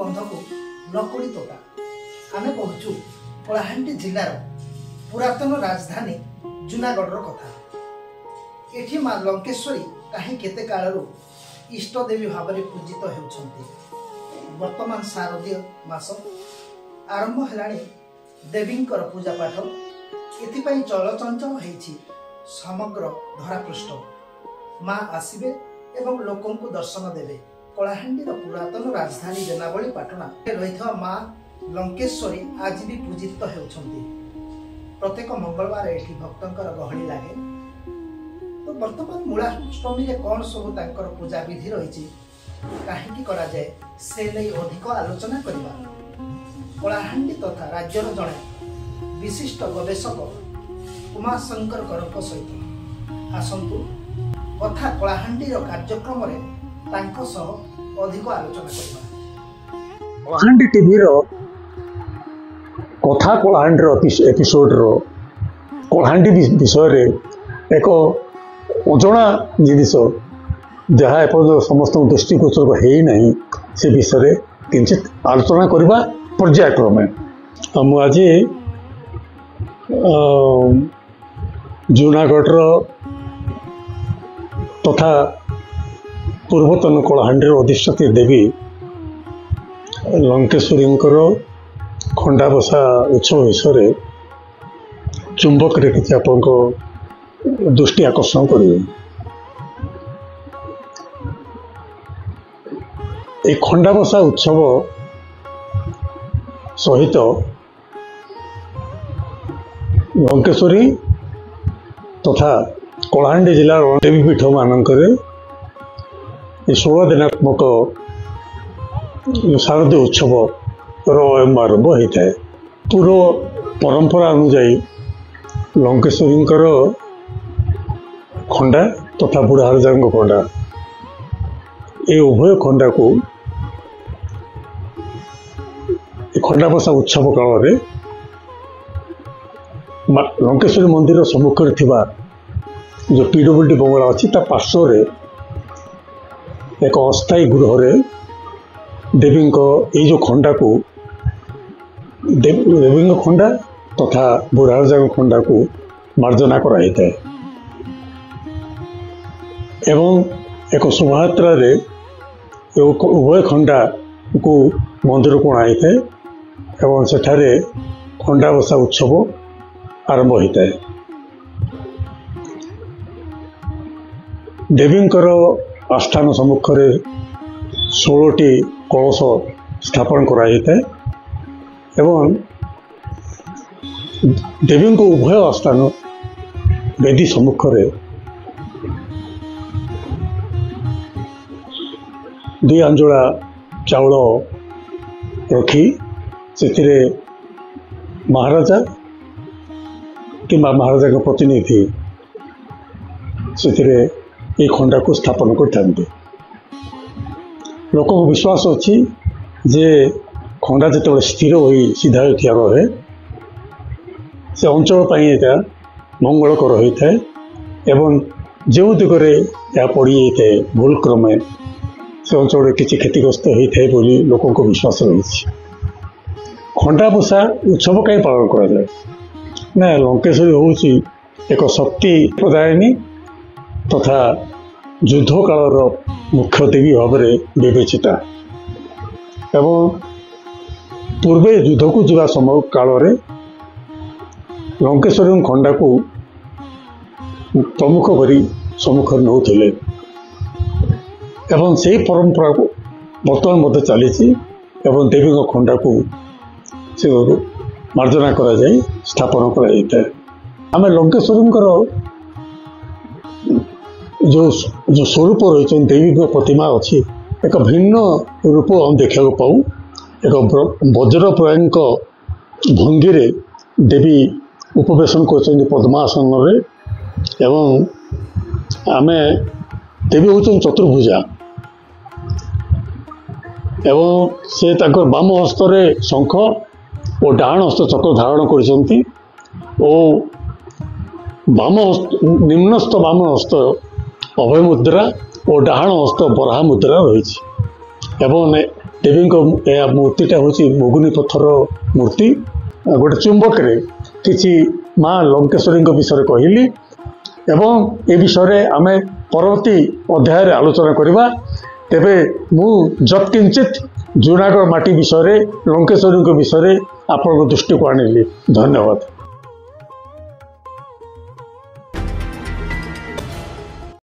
बंध को नकुड़ी तोटा आमे कहूँ कलाहांडी जिलार पुरातन राजधानी जूनागढ़ कथा। एठी माँ लंकेश्वरी कहीं केते कालरू इष्टदेवी भाव में पूजित होउछंती। वर्तमान शारदीय मास आरंभ हेलाणी देवींकर पूजा पाठ एथिपाई चलचंचल होईछि समग्र धरापृष्ठ। माँ आसिबे एवं लोकों को दर्शन देवे। कलाहांडी पुरातन राजधानी बेनावली पाटना रही माँ लंकेश्वरी आज भी पूजित होउछंती। प्रत्येक मंगलवार एठी भक्तंकर गहली लागे। तो वर्तमान मूलाष्टमी कौन सब तांकर पूजा विधि रही कहीं करा जाए से नहीं अधिक आलोचना करबा। कलाहांडी तथा राज्यर जड़े विशिष्ट गवेषक उमाशंकर करक सहित आसंतु कथा कलाहांडी कार्यक्रम रे तांको सह अधिक आलोचना करबा। कलाहांडी टीवी रो कथा कलाहांडी रो एपिसोड रो कलाहांडी विषय रे एक अजଣା जिनिस जहाँ एपर्यंत समस्त दृष्टिगोचर है नहीं से विषय किंचित आलोचना करवा पर्यायक्रमे। मुझे जूनागढ़ तथा पूर्वतन कलाहांडी अधिष्ठात्री देवी लंकेश्वरी खंडाबसा उत्सव विषय चुंबक रे किसी आप दृष्टि आकर्षण करेंगे। एक खंडाबसा उत्सव सहित लंकेश्वरी तथा कलाहांडी जिलार देवीपीठ मानक 16 दिनात्मक शारदीय उत्सव आरंभ होता है। पूर्व परंपरा अनुजाई लंकेश्वरी खंडा तथा बुढ़ारजा खंडा ये उभय खंडा को खंडाबसा उत्सव काल में लंकेश्वरी मंदिर सम्मुखें थिबा जो पीडब्ल्यूडी बंगला अच्छी पार्श्व एक अस्थायी गृह देवी जो खंडा को देवी खंडा तथा बुढ़ारजा खंडा को मार्जना कराई था एवं एक शोभायात्रा उभय खंडा को मंदिर को आई था एवं सेठारे खंडाबसा उत्सव आरंभ होता है। देवींकर आस्थान सम्मुखें 16टी कलश स्थापन कराई था एवं देवी को उभय आस्थान वेदी सम्मुखें 2 आंजोड़ा चाउल रखी से महाराजा कि महाराजा का प्रतिनिधि से खंडा को स्थापन करते। लोक विश्वास अच्छी जे खंडा जो स्थिर हो सीधा ठिया रहे से अंचल पर मंगलकर होता है एवं जो दिगरे या पड़ी जाए है भूल क्रमे से अंचल किसी क्षतिग्रस्त होता है बोली लोकों को विश्वास रही। खंडाबसा उत्सव कहीं पालन करा जाए ना लंकेश्वरी हूँ एक शक्ति प्रदायिनी तथा युद्ध कालर मुख्य देवी भाव में विवेचिता एवं पूर्वे युद्ध को जीवा समय काल में लंकेश्वरी खंडा को प्रमुख करी सम्मुख नौले एवं से परंपरा को बर्तमान मध्य चली एवं देवी खंडा को से मार्जना करा जाए स्थापन करा आम लंकेश्वरी जो स्वरूप रही देवी प्रतिमा अच्छी एक भिन्न रूप हम देखा पाऊ। एक वज्रप्रायंक भंगी रे देवी उपवेशन कर पद्मासन एवं आम देवी हूँ चतुर्भुजा एवं से बाम हस्त शंख और डाण हस्त चक्र धारण कर बाम हस्त निम्नस्थ बाम हस्त अभय मुद्रा और डाण हस्त बराह मुद्रा रही देवी मूर्तिटा हूँ मुगुनी पत्थर मूर्ति गोटे चुंबक किसी माँ लंकेश्वरी विषय कहली एवं ए विषय आम परवर्ती अध्याय आलोचना करवा। तेबे मु जत्किंचित जूनागढ़ माटी विषय लंकेश्वरी विषय आपण दृष्टि को आनिली। धन्यवाद।